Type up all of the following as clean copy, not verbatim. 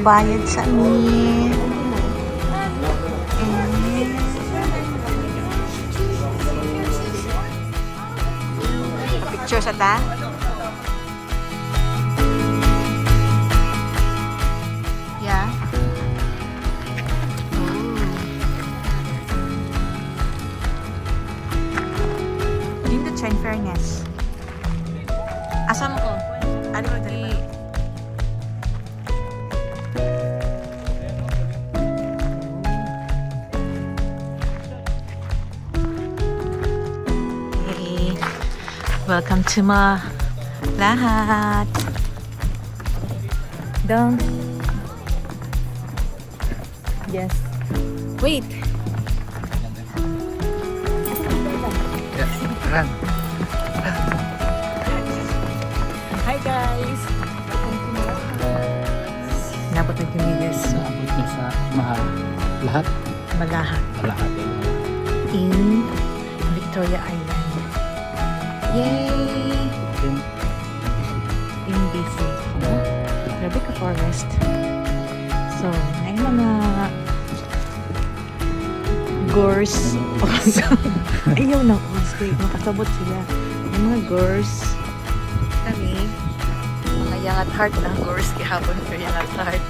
magbayad sa amin. Picture sa ta? Yeah. Dito siya in fairness. Asa mo ko? Ano mo dali? Hey, welcome to my lahat. Dong. Yes. Wait. Run. Hi guys. Nabot na kinilis. Naabot na sa lahat. Malahat. Lahat. In Victoria Island. Yay! In BC. Grabe ka forest. So, may mga gores. Ayaw na ko. Makasabot sila. May mga gores. Kami. Mga young at heart na gores. Kihapon ko young at heart.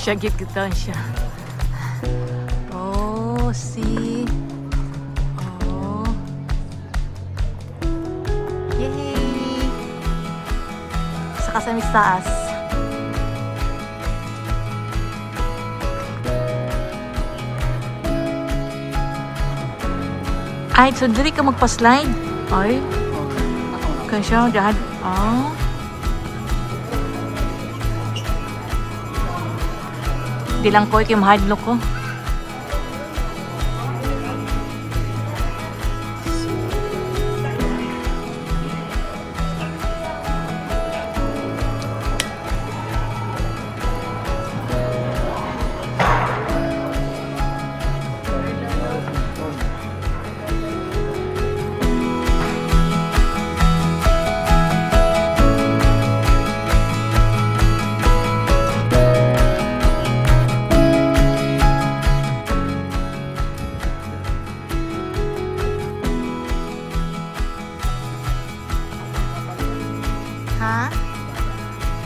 Siya kita siya. Oh, see. Oh. Yay! Saka sa mistaas. Ay, so dali ka magpa-slide. Ay. Kaya siya, dahil. Oh. Di lang ko yung mahadlok ko. Ha?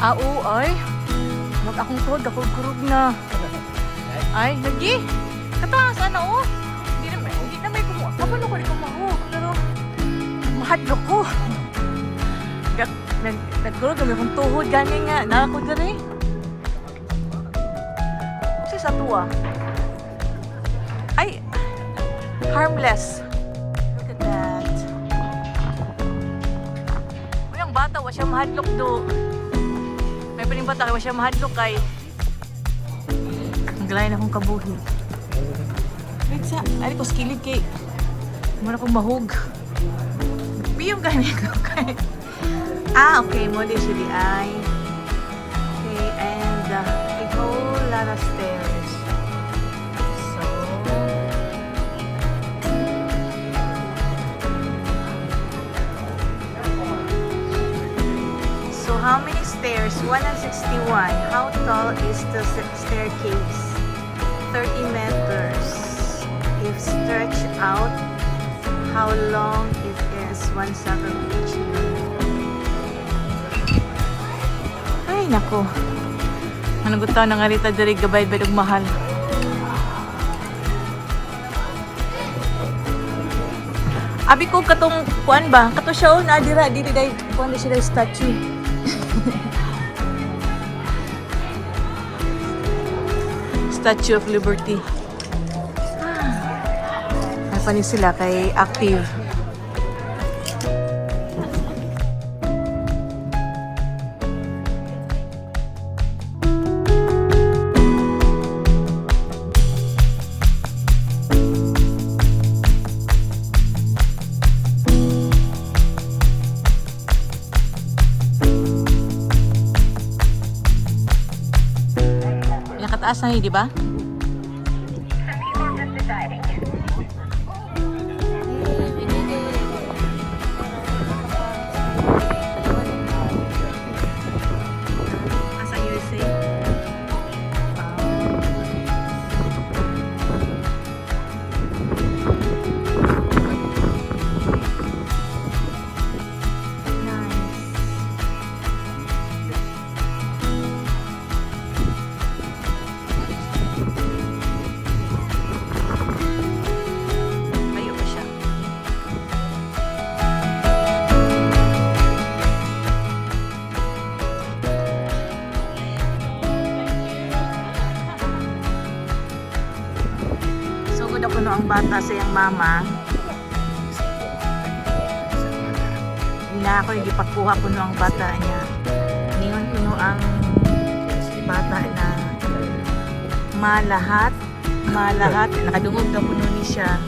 Au, ay. Huwag akong tuhod, ako gurog na. Ay, lagi. Kataas, ano, oh. Hindi na may kumuha. Kapano ko rin kumahog. Pero, mahadlok ko. Nagurog kami akong tuhod. Ganyan nga. Nakako dyan eh. Kasi sa tuwa. Ay, harmless. Look at that. Bata, wa siya mahadlok do. May paling bata, wa siya mahadlok kay naglain akong kabuhi. Wait sa, ay ko skilid kay muna akong mahog. Biyong gani ko kay. Ah, okay, mo din siya di ay. Okay, and a whole lot of stairs. So how many stairs? 161. How tall is the staircase? 30 meters. If stretched out, how long it is? 170. Ay, nako. Anong gusto na nga rita diri gabay-bay og mahal. Abi ko katong kuan ba? Kato siya o nadira dili dai kuan di sila statue. Statue of Liberty. Ay pa ni sila kay active. Taas na yun, di ba? Asa USA? Layo pa siya. Sugod ako no ang bata sa iyang mama. Na ako yung ipagkuha ko no ang bata niya. Ningon ko no ang bata na malahat. Nakadungog na puno ni siya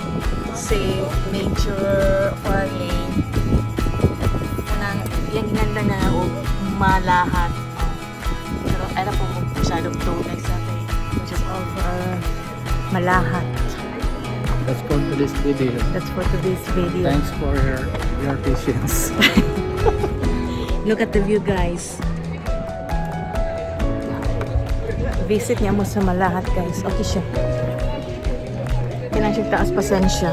si Major Farley. Unang yung ginanda na o malahat. Pero alam po kung masyadong tunay sa atin. Just all for malahat. That's for today's video. That's for today's video. Thanks for your patience. Look at the view, guys. Visit niya mo sa malahat, guys. Okay siya. Kailangan siya taas pasensya.